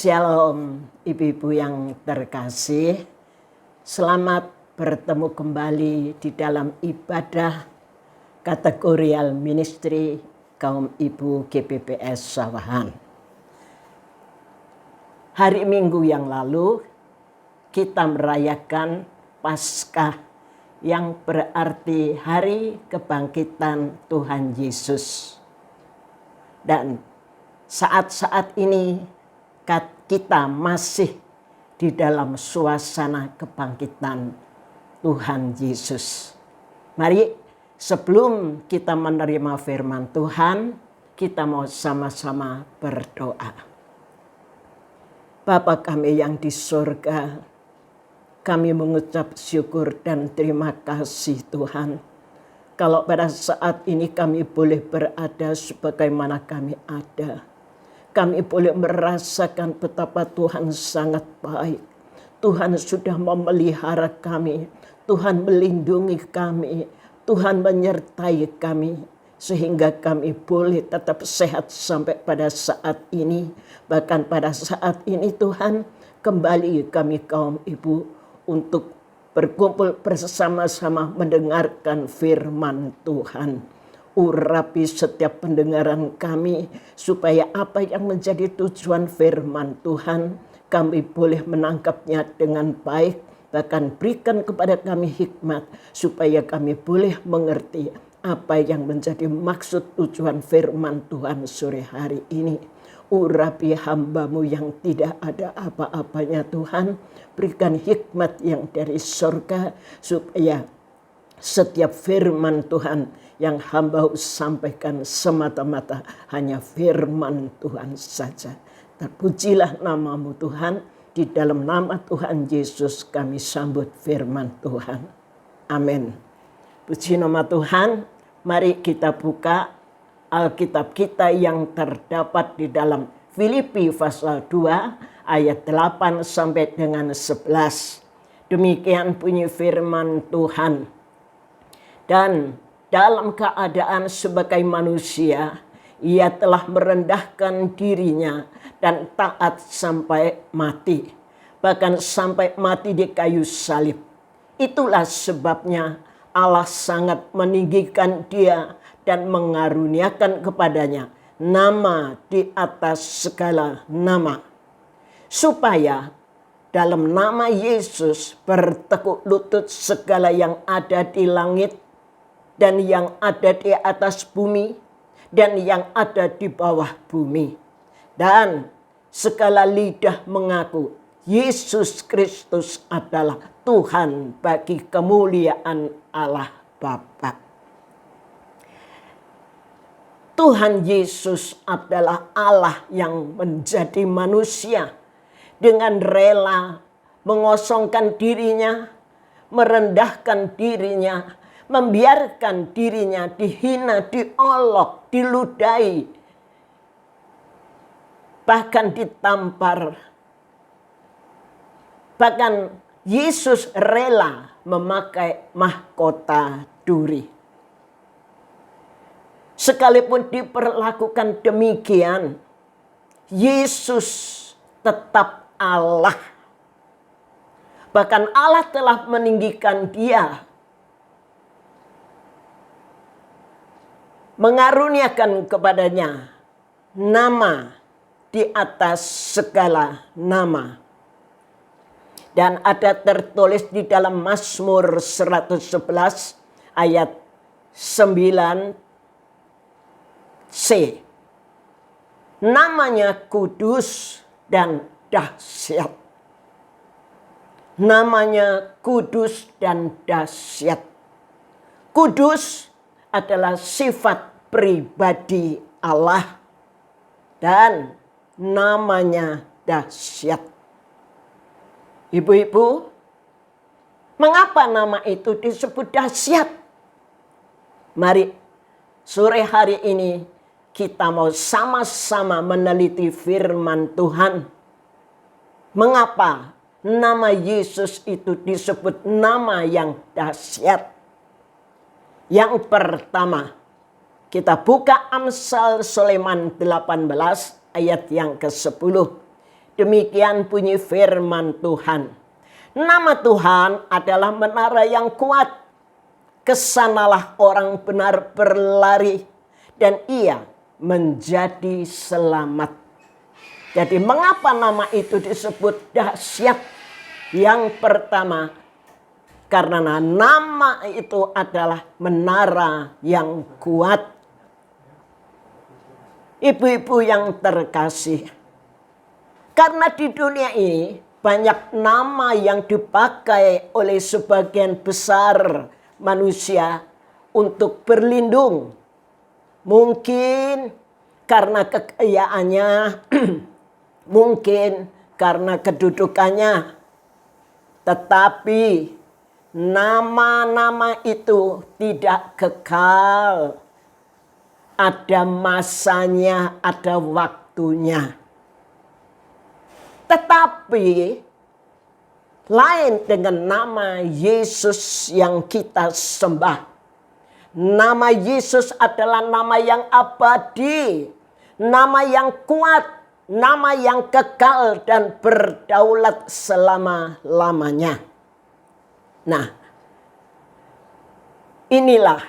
Shalom ibu-ibu yang terkasih, selamat bertemu kembali di dalam ibadah kategorial ministry kaum ibu GPPS Sawahan. Hari Minggu yang lalu kita merayakan Paskah yang berarti hari kebangkitan Tuhan Yesus. Dan saat-saat ini kita masih di dalam suasana kebangkitan Tuhan Yesus. Mari sebelum kita menerima firman Tuhan, kita mau sama-sama berdoa. Bapa kami yang di surga, kami mengucap syukur dan terima kasih Tuhan. Kalau pada saat ini kami boleh berada sebagaimana kami ada. Kami boleh merasakan betapa Tuhan sangat baik. Tuhan sudah memelihara kami. Tuhan melindungi kami. Tuhan menyertai kami. Sehingga kami boleh tetap sehat sampai pada saat ini. Bahkan pada saat ini Tuhan kembali kami kaum ibu untuk berkumpul bersama-sama mendengarkan firman Tuhan. Urapi setiap pendengaran kami supaya apa yang menjadi tujuan firman Tuhan kami boleh menangkapnya dengan baik, bahkan berikan kepada kami hikmat supaya kami boleh mengerti apa yang menjadi maksud tujuan firman Tuhan sore hari ini. Urapi hamba-Mu yang tidak ada apa-apanya Tuhan, berikan hikmat yang dari surga supaya setiap firman Tuhan yang hamba sampaikan semata-mata hanya firman Tuhan saja. Terpujilah nama-Mu Tuhan, di dalam nama Tuhan Yesus kami sambut firman Tuhan. Amin. Puji nama Tuhan, mari kita buka Alkitab kita yang terdapat di dalam Filipi pasal 2 ayat 8 sampai dengan 11. Demikian bunyi firman Tuhan. Dan dalam keadaan sebagai manusia, ia telah merendahkan dirinya dan taat sampai mati. Bahkan sampai mati di kayu salib. Itulah sebabnya Allah sangat meninggikan dia dan mengaruniakan kepadanya nama di atas segala nama. Supaya dalam nama Yesus bertekuk lutut segala yang ada di langit dan yang ada di atas bumi, dan yang ada di bawah bumi. Dan segala lidah mengaku Yesus Kristus adalah Tuhan bagi kemuliaan Allah Bapa. Tuhan Yesus adalah Allah yang menjadi manusia dengan rela mengosongkan dirinya, merendahkan dirinya, membiarkan dirinya dihina, diolok, diludahi, bahkan ditampar. Bahkan Yesus rela memakai mahkota duri. Sekalipun diperlakukan demikian, Yesus tetap Allah. Bahkan Allah telah meninggikan dia, mengaruniakan kepadanya nama di atas segala nama. Dan ada tertulis di dalam Mazmur 111 ayat 9c. Namanya kudus dan dahsyat. Namanya kudus dan dahsyat. Kudus adalah sifat pribadi Allah dan namanya dahsyat. Ibu-ibu, mengapa nama itu disebut dahsyat? Mari sore hari ini kita mau sama-sama meneliti firman Tuhan. Mengapa nama Yesus itu disebut nama yang dahsyat? Yang pertama, kita buka Amsal Sulaiman 18 ayat yang ke-10. Demikian bunyi firman Tuhan. Nama Tuhan adalah menara yang kuat. Kesanalah orang benar berlari dan ia menjadi selamat. Jadi mengapa nama itu disebut dahsyat? Yang pertama, karena nama itu adalah menara yang kuat. Ibu-ibu yang terkasih, karena di dunia ini banyak nama yang dipakai oleh sebagian besar manusia untuk berlindung. Mungkin karena kekayaannya, mungkin karena kedudukannya. Tetapi nama-nama itu tidak kekal. Ada masanya, ada waktunya. Tetapi lain dengan nama Yesus yang kita sembah. Nama Yesus adalah nama yang abadi, nama yang kuat, nama yang kekal dan berdaulat selama-lamanya. Nah, inilah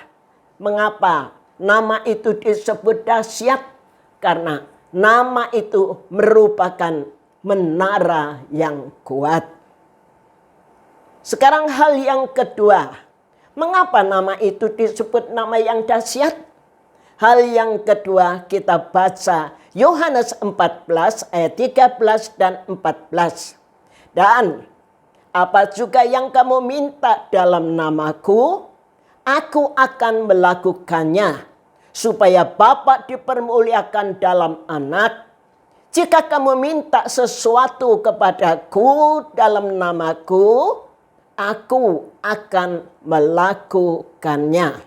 mengapa nama itu disebut dahsyat, karena nama itu merupakan menara yang kuat. Sekarang hal yang kedua, mengapa nama itu disebut nama yang dahsyat? Hal yang kedua kita baca Yohanes 14 ayat 13 dan 14. Dan apa juga yang kamu minta dalam namaku, aku akan melakukannya, supaya Bapa dipermuliakan dalam Anak. Jika kamu minta sesuatu kepadaku dalam namaku, aku akan melakukannya.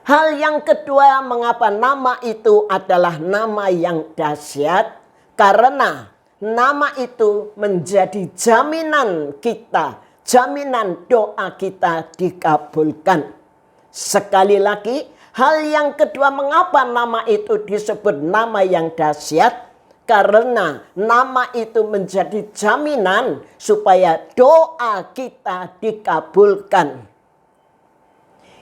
Hal yang kedua, mengapa nama itu adalah nama yang dahsyat? Karena nama itu menjadi jaminan kita, jaminan doa kita dikabulkan. Sekali lagi, hal yang kedua, mengapa nama itu disebut nama yang dahsyat? Karena nama itu menjadi jaminan supaya doa kita dikabulkan.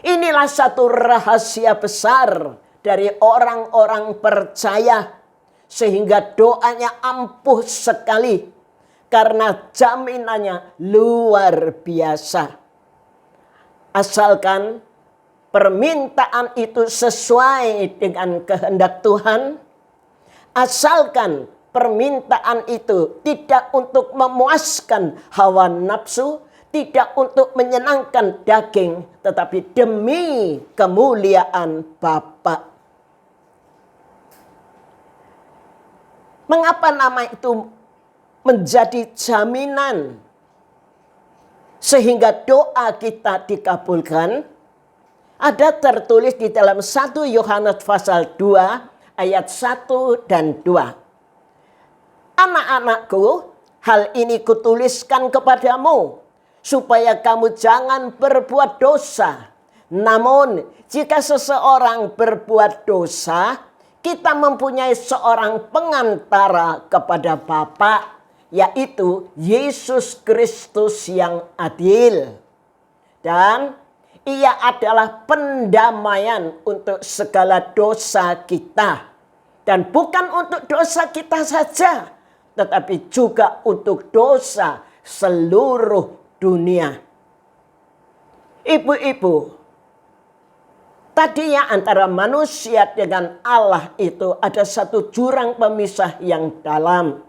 Inilah satu rahasia besar dari orang-orang percaya, sehingga doanya ampuh sekali karena jaminannya luar biasa. Asalkan permintaan itu sesuai dengan kehendak Tuhan, asalkan permintaan itu tidak untuk memuaskan hawa nafsu, tidak untuk menyenangkan daging, tetapi demi kemuliaan Bapa. Mengapa nama itu menjadi jaminan sehingga doa kita dikabulkan? Ada tertulis di dalam 1 Yohanes pasal 2 ayat 1 dan 2. Anak-anakku, hal ini kutuliskan kepadamu, supaya kamu jangan berbuat dosa. Namun, jika seseorang berbuat dosa, kita mempunyai seorang pengantara kepada Bapa, yaitu Yesus Kristus yang adil. Dan ia adalah pendamaian untuk segala dosa kita. Dan bukan untuk dosa kita saja, tetapi juga untuk dosa seluruh dunia. Ibu-ibu, tadinya antara manusia dengan Allah itu ada satu jurang pemisah yang dalam.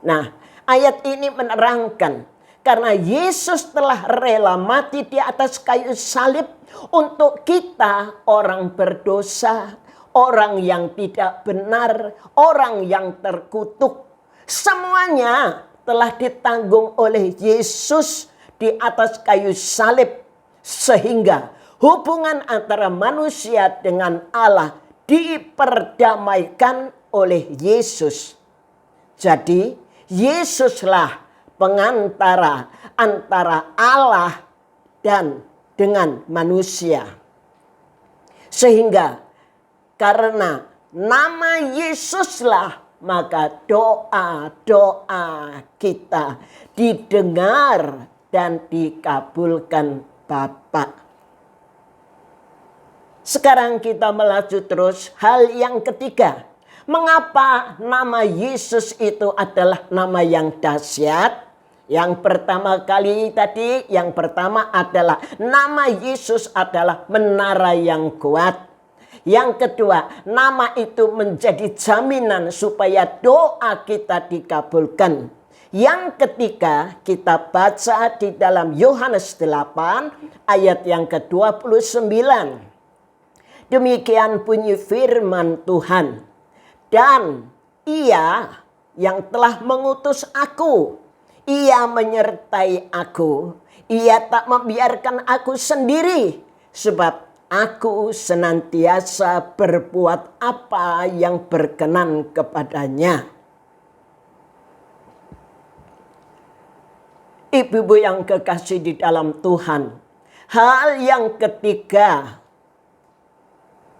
Nah, ayat ini menerangkan karena Yesus telah rela mati di atas kayu salib untuk kita orang berdosa, orang yang tidak benar, orang yang terkutuk. Semuanya telah ditanggung oleh Yesus di atas kayu salib, sehingga hubungan antara manusia dengan Allah diperdamaikan oleh Yesus. Jadi Yesuslah pengantara antara Allah dan dengan manusia. Sehingga karena nama Yesuslah maka doa-doa kita didengar dan dikabulkan Bapa. Sekarang kita melaju terus. Hal yang ketiga, mengapa nama Yesus itu adalah nama yang dahsyat? Yang pertama kali tadi, yang pertama adalah nama Yesus adalah menara yang kuat. Yang kedua, nama itu menjadi jaminan supaya doa kita dikabulkan. Yang ketiga, kita baca di dalam Yohanes 8 ayat yang ke-29. Demikian bunyi firman Tuhan. Dan Ia yang telah mengutus aku, Ia menyertai aku. Ia tak membiarkan aku sendiri, sebab aku senantiasa berbuat apa yang berkenan kepadanya. Ibu-ibu yang kekasih di dalam Tuhan, hal yang ketiga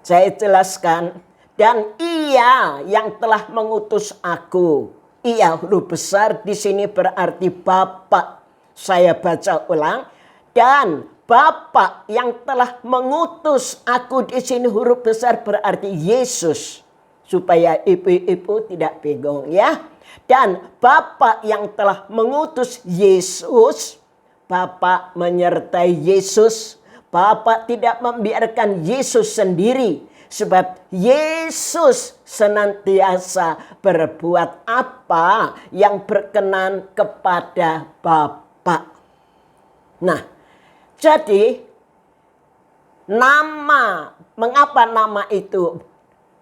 saya jelaskan, dan Ia yang telah mengutus aku. Ia huruf besar di sini berarti Bapa. Saya baca ulang, dan Bapa yang telah mengutus aku di sini huruf besar berarti Yesus. Supaya ibu-ibu tidak bingung ya. Dan Bapa yang telah mengutus Yesus, Bapa menyertai Yesus. Bapa tidak membiarkan Yesus sendiri, sebab Yesus senantiasa berbuat apa yang berkenan kepada Bapa. Nah, jadi mengapa nama itu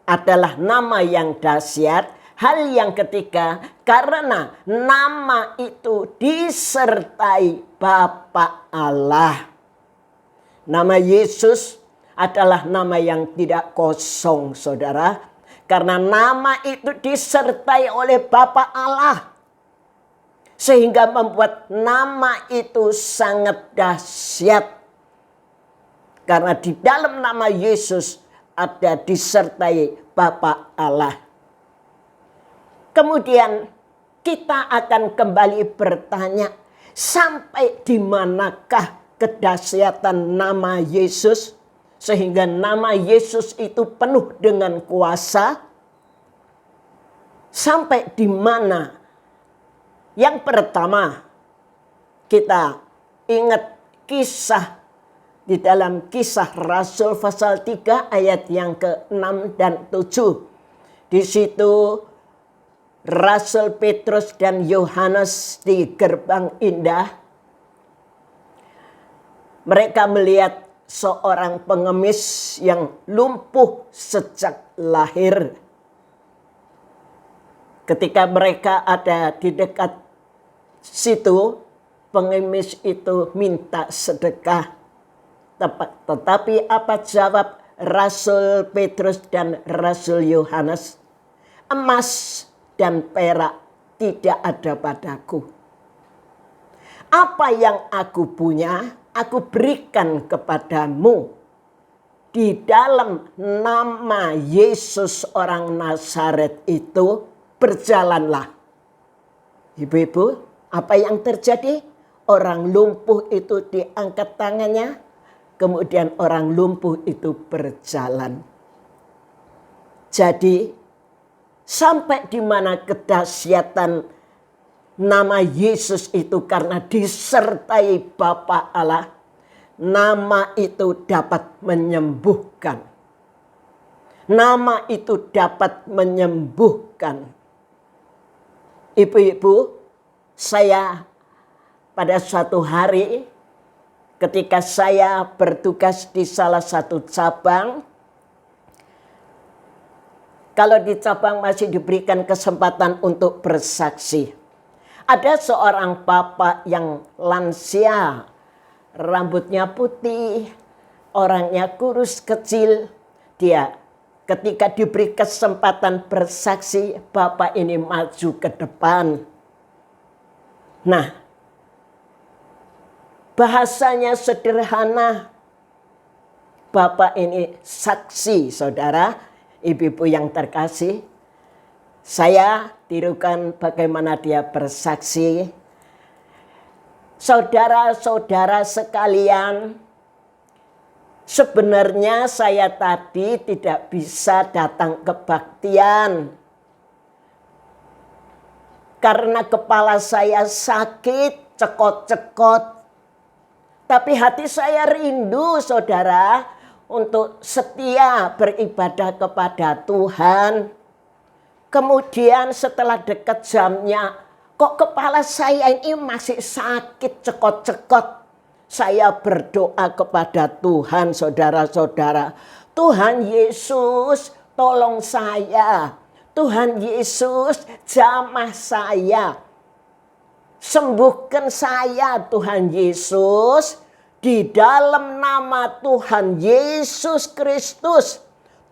adalah nama yang dahsyat? Hal yang ketiga, karena nama itu disertai Bapa Allah. Nama Yesus adalah nama yang tidak kosong, saudara. Karena nama itu disertai oleh Bapa Allah. Sehingga membuat nama itu sangat dahsyat. Karena di dalam nama Yesus ada disertai Bapa Allah. Kemudian kita akan kembali bertanya, sampai di manakah kedahsyatan nama Yesus, sehingga nama Yesus itu penuh dengan kuasa? Sampai di mana? Yang pertama, kita ingat kisah di dalam Kisah Rasul pasal 3 ayat yang ke-6 dan 7. Di situ Rasul Petrus dan Yohanes di Gerbang Indah, mereka melihat seorang pengemis yang lumpuh sejak lahir. Ketika mereka ada di dekat situ, pengemis itu minta sedekah. Tetapi apa jawab Rasul Petrus dan Rasul Yohanes? Emas dan perak tidak ada padaku. Apa yang aku punya, aku berikan kepadamu. Di dalam nama Yesus orang Nazaret itu, berjalanlah. Ibu-ibu, apa yang terjadi? Orang lumpuh itu diangkat tangannya, kemudian orang lumpuh itu berjalan. Jadi, sampai di mana kedahsyatan nama Yesus itu karena disertai Bapa Allah, nama itu dapat menyembuhkan. Nama itu dapat menyembuhkan. Ibu-ibu, saya pada suatu hari ketika saya bertugas di salah satu cabang, kalau di cabang masih diberikan kesempatan untuk bersaksi. Ada seorang bapak yang lansia, rambutnya putih, orangnya kurus kecil. Dia ketika diberi kesempatan bersaksi, bapak ini maju ke depan. Nah, bahasanya sederhana. Bapak ini saksi, saudara, ibu-ibu yang terkasih. Saya tirukan bagaimana dia bersaksi. Saudara-saudara sekalian, sebenarnya saya tadi tidak bisa datang ke kebaktian karena kepala saya sakit, cekot-cekot. Tapi hati saya rindu, saudara, untuk setia beribadah kepada Tuhan. Kemudian setelah dekat jamnya, kok kepala saya ini masih sakit, cekot-cekot. Saya berdoa kepada Tuhan, saudara-saudara. Tuhan Yesus, tolong saya. Tuhan Yesus, jamah saya. Sembuhkan saya, Tuhan Yesus. Di dalam nama Tuhan Yesus Kristus.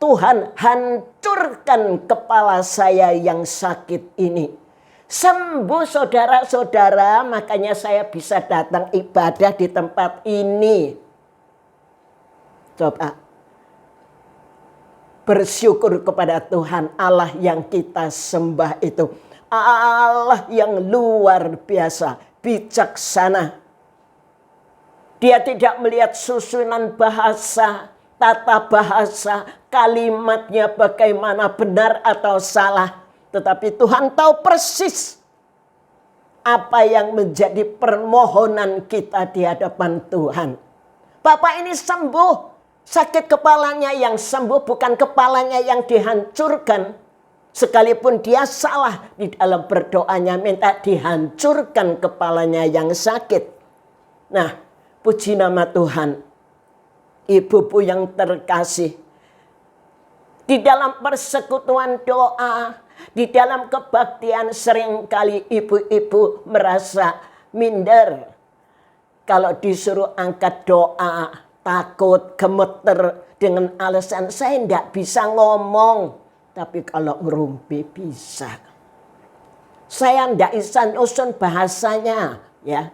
Tuhan, hancurkan kepala saya yang sakit ini. Sembuh saudara-saudara, makanya saya bisa datang ibadah di tempat ini. Coba bersyukur kepada Tuhan Allah yang kita sembah itu. Allah yang luar biasa, bijaksana. Dia tidak melihat susunan bahasa, tata bahasa, kalimatnya bagaimana benar atau salah. Tetapi Tuhan tahu persis apa yang menjadi permohonan kita di hadapan Tuhan. Bapak ini sembuh. Sakit kepalanya yang sembuh, bukan kepalanya yang dihancurkan. Sekalipun dia salah di dalam berdoanya, minta dihancurkan kepalanya yang sakit. Nah, puji nama Tuhan. Ibuku yang terkasih. Di dalam persekutuan doa, di dalam kebaktian seringkali ibu-ibu merasa minder. Kalau disuruh angkat doa, takut, gemeter dengan alasan saya tidak bisa ngomong. Tapi kalau ngerumpi bisa. Saya tidak bisa nyusun bahasanya. Ya.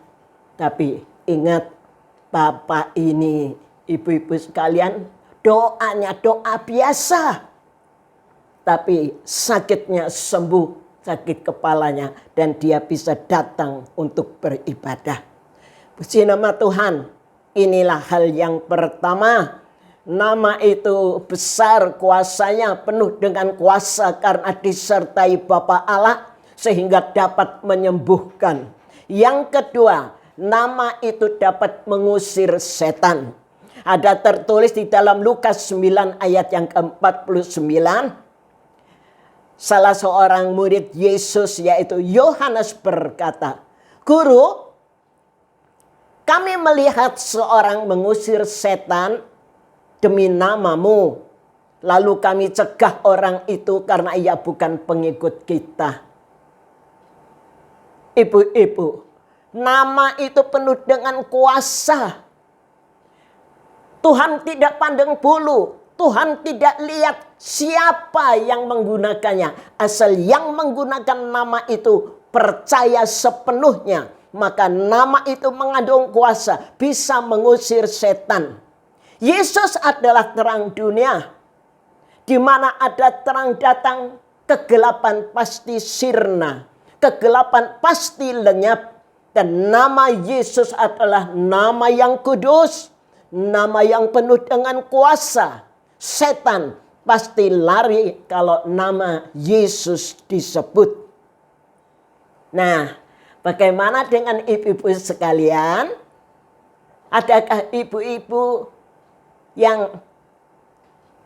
Tapi ingat Bapak ini, ibu-ibu sekalian, doanya doa biasa. Tapi sakitnya sembuh, sakit kepalanya. Dan dia bisa datang untuk beribadah. Puji nama Tuhan. Inilah hal yang pertama. Nama itu besar kuasanya, penuh dengan kuasa karena disertai Bapa Allah. Sehingga dapat menyembuhkan. Yang kedua, nama itu dapat mengusir setan. Ada tertulis di dalam Lukas 9 ayat yang ke-49. Salah seorang murid Yesus yaitu Yohanes berkata, Guru, kami melihat seorang mengusir setan demi namamu. Lalu kami cegah orang itu karena ia bukan pengikut kita. Ibu-ibu, nama itu penuh dengan kuasa. Tuhan tidak pandang bulu. Tuhan tidak lihat siapa yang menggunakannya. Asal yang menggunakan nama itu percaya sepenuhnya. Maka nama itu mengandung kuasa. Bisa mengusir setan. Yesus adalah terang dunia. Di mana ada terang datang, kegelapan pasti sirna. Kegelapan pasti lenyap. Dan nama Yesus adalah nama yang kudus. Nama yang penuh dengan kuasa. Setan pasti lari kalau nama Yesus disebut. Nah, bagaimana dengan ibu-ibu sekalian? Adakah ibu-ibu yang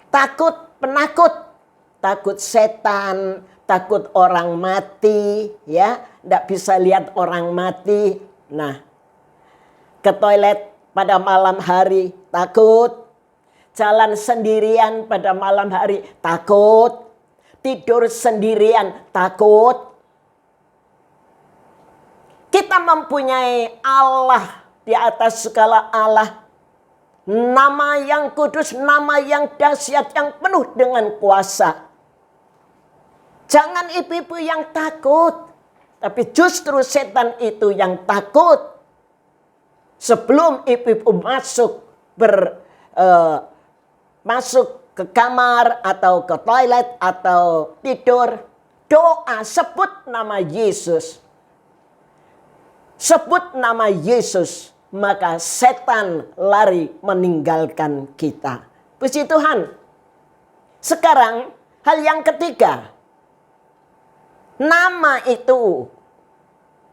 takut, penakut? Takut setan, takut orang mati, ya, tidak bisa lihat orang mati. Nah, ke toilet pada malam hari takut. Jalan sendirian pada malam hari takut. Tidur sendirian takut. Kita mempunyai Allah di atas segala Allah. Nama yang kudus, nama yang dahsyat, yang penuh dengan kuasa. Jangan ibu-ibu yang takut. Tapi justru setan itu yang takut. Sebelum ibu-ibu masuk ke kamar atau ke toilet atau tidur, doa, sebut nama Yesus. Sebut nama Yesus, maka setan lari meninggalkan kita. Puji Tuhan. Sekarang hal yang ketiga. Nama itu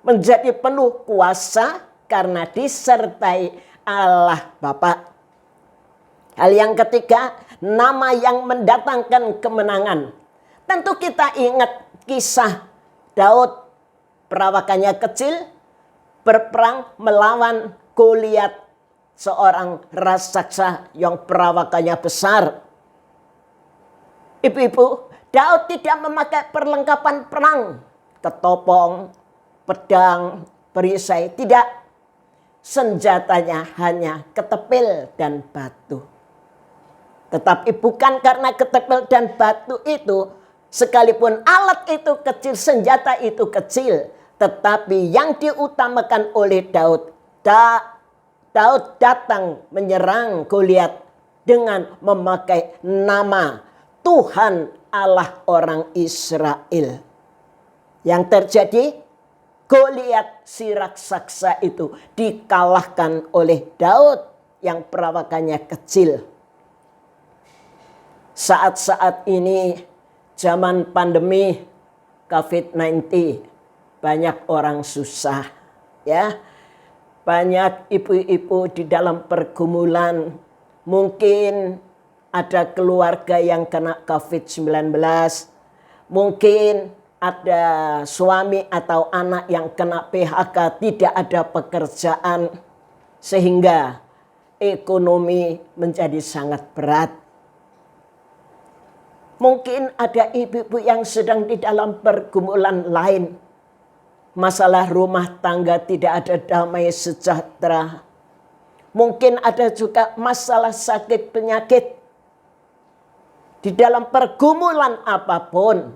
menjadi penuh kuasa karena disertai Allah Bapa. Hal yang ketiga, nama yang mendatangkan kemenangan. Tentu kita ingat kisah Daud, perawakannya kecil, berperang melawan Goliat, seorang raksasa yang perawakannya besar. Ibu-ibu, Daud tidak memakai perlengkapan perang, ketopong, pedang, perisai, tidak. Senjatanya hanya ketepil dan batu. Tetapi bukan karena ketepil dan batu itu, sekalipun alat itu kecil, senjata itu kecil, tetapi yang diutamakan oleh Daud, Daud datang menyerang Goliat dengan memakai nama Tuhan Allah orang Israel. Yang terjadi, Goliat si raksasa itu dikalahkan oleh Daud yang perawakannya kecil. Saat-saat ini zaman pandemi COVID-19, banyak orang susah, ya. Banyak ibu-ibu di dalam pergumulan. Mungkin ada keluarga yang kena COVID-19. Mungkin ada suami atau anak yang kena PHK, tidak ada pekerjaan. Sehingga ekonomi menjadi sangat berat. Mungkin ada ibu-ibu yang sedang di dalam pergumulan lain. Masalah rumah tangga tidak ada damai sejahtera. Mungkin ada juga masalah sakit penyakit. Di dalam pergumulan apapun,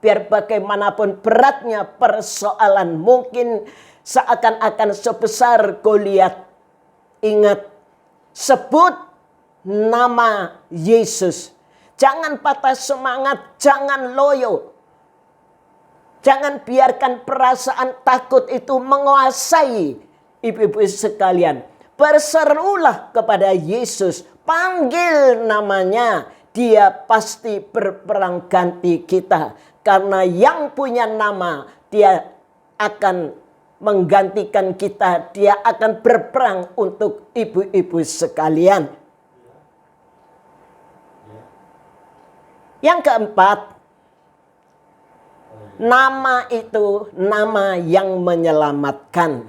biar bagaimanapun beratnya persoalan, mungkin seakan-akan sebesar Goliat. Ingat, sebut nama Yesus. Jangan patah semangat, jangan loyo. Jangan biarkan perasaan takut itu menguasai ibu-ibu sekalian. Berserulah kepada Yesus, panggil namanya. Dia pasti berperang ganti kita. Karena yang punya nama, dia akan menggantikan kita. Dia akan berperang untuk ibu-ibu sekalian. Yang keempat, nama itu nama yang menyelamatkan.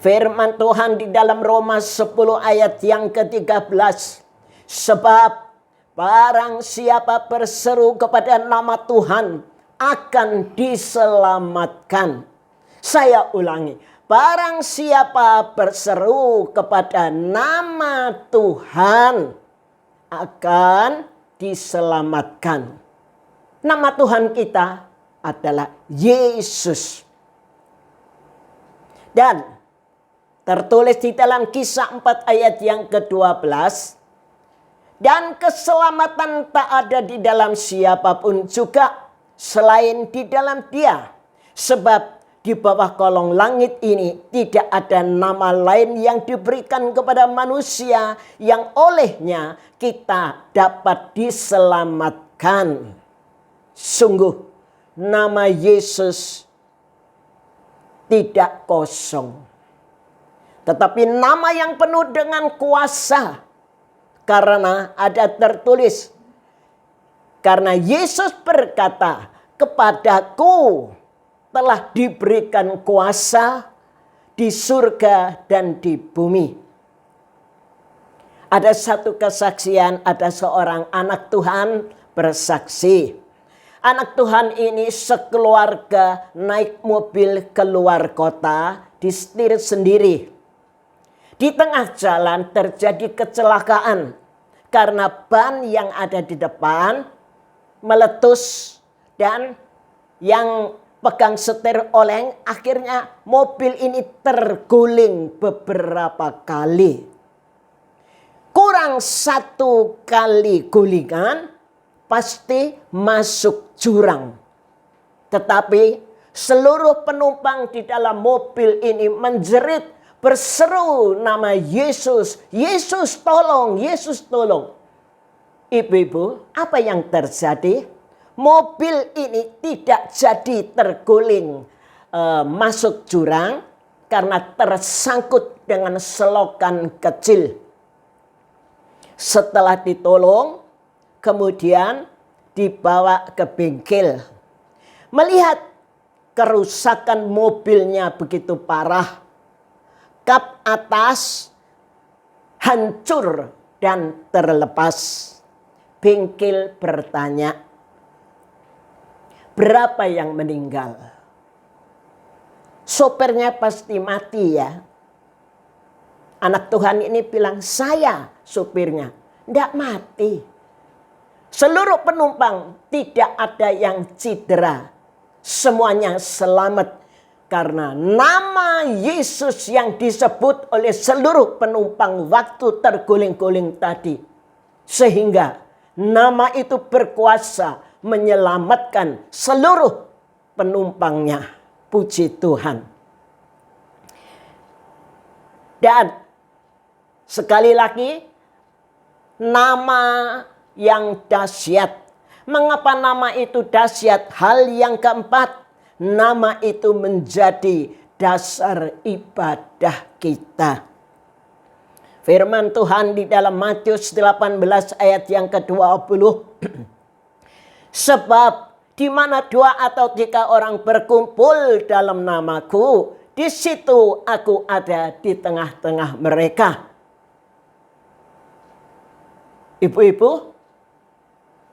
Firman Tuhan di dalam Roma 10 ayat yang ke-13. Sebab barang siapa berseru kepada nama Tuhan akan diselamatkan. Saya ulangi. Barang siapa berseru kepada nama Tuhan akan diselamatkan. Nama Tuhan kita adalah Yesus. Dan tertulis di dalam Kisah 4 ayat yang ke-12. Dan keselamatan tak ada di dalam siapapun juga selain di dalam Dia. Sebab di bawah kolong langit ini tidak ada nama lain yang diberikan kepada manusia yang olehnya kita dapat diselamatkan. Sungguh nama Yesus tidak kosong. Tetapi nama yang penuh dengan kuasa. Karena ada tertulis. Karena Yesus berkata, kepadaku telah diberikan kuasa di surga dan di bumi. Ada satu kesaksian, ada seorang anak Tuhan bersaksi. Anak Tuhan ini sekeluarga naik mobil keluar kota, disetir sendiri. Di tengah jalan terjadi kecelakaan karena ban yang ada di depan meletus dan yang pegang setir oleng, akhirnya mobil ini terguling beberapa kali. Kurang satu kali gulingan, pasti masuk jurang. Tetapi seluruh penumpang di dalam mobil ini menjerit, berseru nama Yesus. Yesus tolong, Yesus tolong. Ibu-ibu, apa yang terjadi? Mobil ini tidak jadi terguling masuk jurang karena tersangkut dengan selokan kecil. Setelah ditolong, kemudian dibawa ke bengkel. Melihat kerusakan mobilnya begitu parah, kap atas hancur dan terlepas. Bengkel bertanya, berapa yang meninggal? Sopirnya pasti mati ya. Anak Tuhan ini bilang, saya sopirnya. Tidak mati. Seluruh penumpang tidak ada yang cedera. Semuanya selamat. Karena nama Yesus yang disebut oleh seluruh penumpang waktu terguling-guling tadi. Sehingga nama itu berkuasa menyelamatkan seluruh penumpangnya. Puji Tuhan. Dan sekali lagi, nama yang dahsyat. Mengapa nama itu dahsyat? Hal yang keempat, nama itu menjadi dasar ibadah kita. Firman Tuhan di dalam Matius 18 ayat yang ke-20. Sebab di mana 2 atau 3 orang berkumpul dalam namaku, di situ aku ada di tengah-tengah mereka. Ibu-ibu,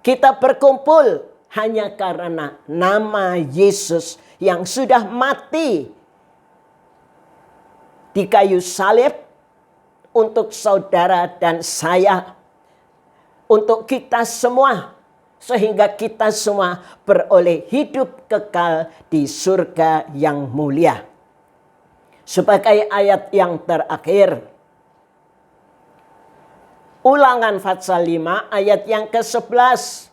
kita berkumpul hanya karena nama Yesus yang sudah mati di kayu salib untuk saudara dan saya, untuk kita semua, sehingga kita semua beroleh hidup kekal di surga yang mulia. Sebagai ayat yang terakhir, Ulangan pasal 5 ayat yang ke-11.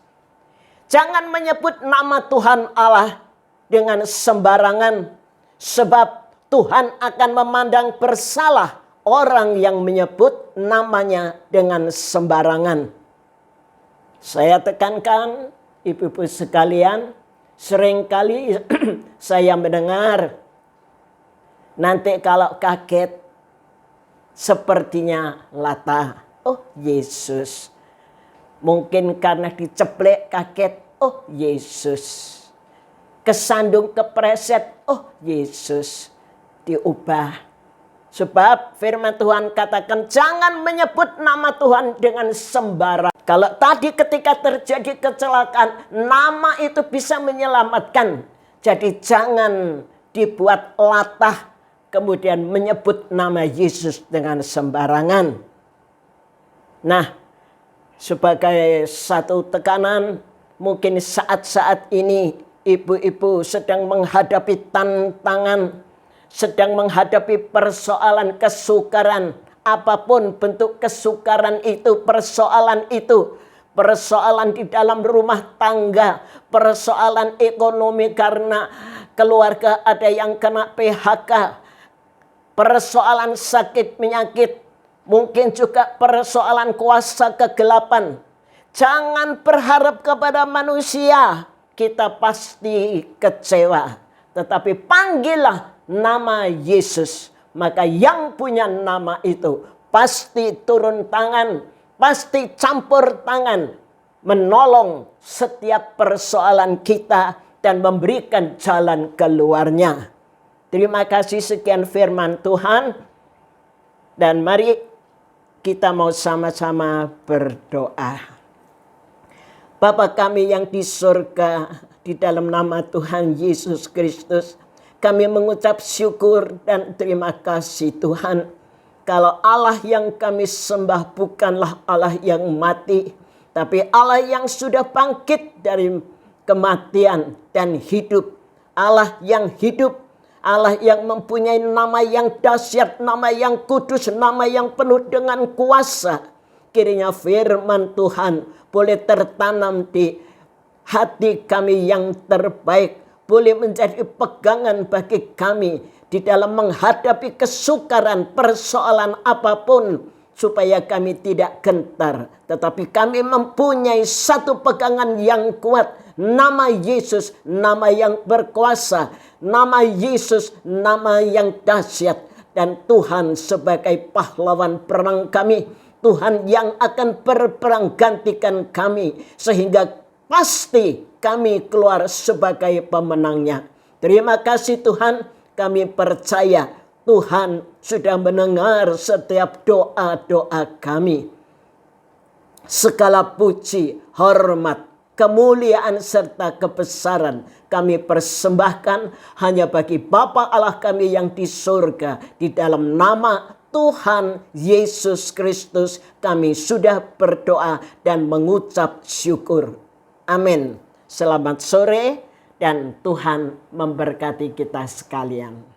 Jangan menyebut nama Tuhan Allah dengan sembarangan, sebab Tuhan akan memandang bersalah orang yang menyebut namanya dengan sembarangan. Saya tekankan, ibu-ibu sekalian, seringkali saya mendengar, nanti kalau kaget, sepertinya latah. Oh Yesus. Mungkin karena diceplek kaget. Oh Yesus. Kesandung kepreset. Oh Yesus. Diubah. Sebab firman Tuhan katakan jangan menyebut nama Tuhan dengan sembarang. Kalau tadi ketika terjadi kecelakaan, nama itu bisa menyelamatkan. Jadi jangan dibuat latah kemudian menyebut nama Yesus dengan sembarangan. Nah, sebagai satu tekanan, mungkin saat-saat ini ibu-ibu sedang menghadapi tantangan, sedang menghadapi persoalan kesukaran. Apapun bentuk kesukaran itu, persoalan di dalam rumah tangga, persoalan ekonomi karena keluarga ada yang kena PHK, persoalan sakit penyakit, mungkin juga persoalan kuasa kegelapan. Jangan berharap kepada manusia, kita pasti kecewa. Tetapi panggillah nama Yesus, maka yang punya nama itu pasti turun tangan, pasti campur tangan, menolong setiap persoalan kita dan memberikan jalan keluarnya. Terima kasih, sekian firman Tuhan. Dan mari kita mau sama-sama berdoa. Bapa kami yang di surga, di dalam nama Tuhan Yesus Kristus, kami mengucap syukur dan terima kasih Tuhan. Kalau Allah yang kami sembah bukanlah Allah yang mati, tapi Allah yang sudah bangkit dari kematian dan hidup. Allah yang hidup, Allah yang mempunyai nama yang dahsyat, nama yang kudus, nama yang penuh dengan kuasa. kiranya firman Tuhan boleh tertanam di hati kami yang terbaik, boleh menjadi pegangan bagi kami di dalam menghadapi kesukaran persoalan apapun, supaya kami tidak gentar, tetapi kami mempunyai satu pegangan yang kuat, nama Yesus, nama yang berkuasa, nama Yesus, nama yang dahsyat, dan Tuhan sebagai pahlawan perang kami, Tuhan yang akan berperang gantikan kami, sehingga pasti kami keluar sebagai pemenangnya. Terima kasih Tuhan, kami percaya Tuhan sudah mendengar setiap doa-doa kami. Segala puji, hormat, kemuliaan serta kebesaran kami persembahkan hanya bagi Bapa Allah kami yang di surga. Di dalam nama Tuhan Yesus Kristus kami sudah berdoa dan mengucap syukur. Amin. Selamat sore dan Tuhan memberkati kita sekalian.